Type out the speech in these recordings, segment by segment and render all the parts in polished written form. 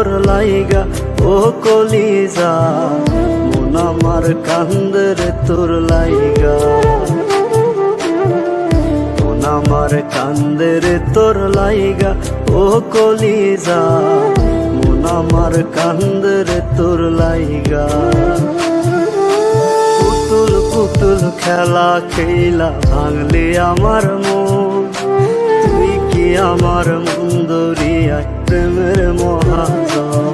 তোর লাইগা ও কলিজা, মন আমার কান্দে রে তোর লাইগা, মন আমার কান্দে রে তোর লাইগা ও কলিজা, মন আমার কান্দে রে তোর লাইগা। পুতুল পুতুল খেলা খেলা ভাঙলি আমার মন, তুই কি আমার মন দরিয়ায় প্রেমের মহাজন।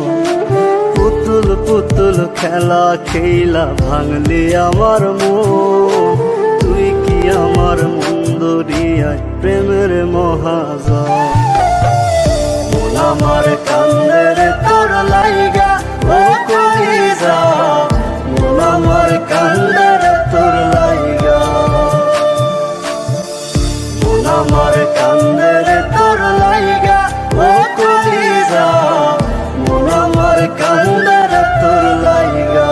পুতুল পুতুল খেলা খেলা ভাঙলি আমার মন, তুই কি আমার মন দরিয়ায় প্রেমের মহাজন। মন আমার কান্দে রে তোর লাইগা ও কলিজা, মন আমার কান্দে রে তোর লাইগা, মন আমার কান্দে রে তোর লাইগা ও কলিজা, মন আমার কান্দে রে তোর লাইগা।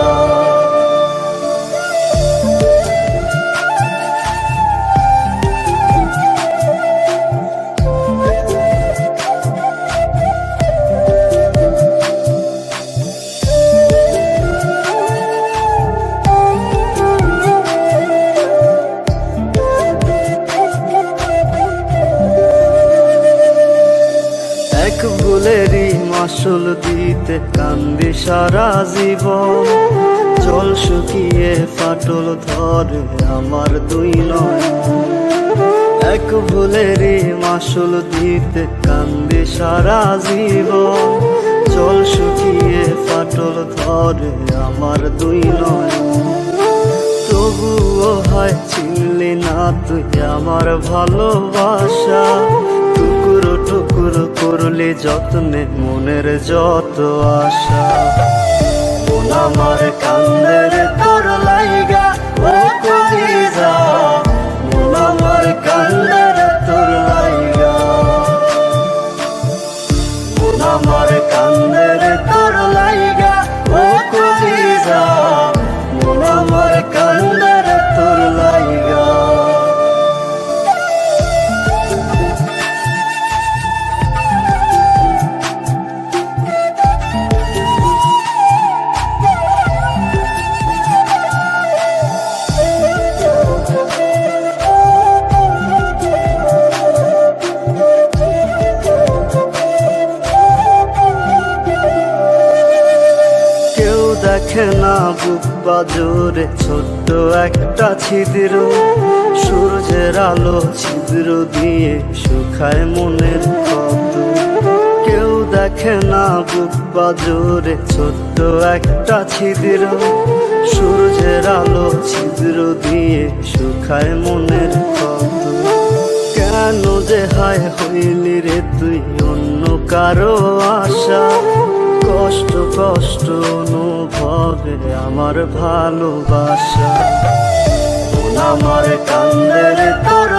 এক ভুলেরই মাসুল দিতে কান্দি সারা জীবন, জল শুকিয়ে ফাটল ধরে আমার দুই নয়ন। এক ভুলেরই মাসুল দিতে কান্দি সারা জীবন, জল শুকিয়ে ফাটল ধরে আমার দুই নয়ন। তবুও হয় চিনলি না তুই আমার ভালোবাসা, টুকরো টুকরো করলে যত্নে মনের যত আশা। মন আমার কান্দে রে তোর লাইগা ও কলিজা, মন আমার কান্দে রে তোর লাইগা, মন আমার কান্দে রে তোর লাইগা ও কলিজা, মন আমার কান্দে রে তোর লাইগা। দেখে না বুক বাজরে ছোট্ট একটা ছিদ্র, সূর্যের আলো ছিদ্র দিয়ে শুকায় মনের ক্ষত। কেউ দেখে না বুক বাজরে ছোট্ট একটা ছিদ্র, সূর্যের আলো ছিদ্র দিয়ে শুকায় মনের ক্ষত। কেন যে হায় হইলি রে তুই অন্য কারো আশা, কষ্ট কষ্ট অনুভবে আমার ভালোবাসা। মন আমার কান্দে রে তোর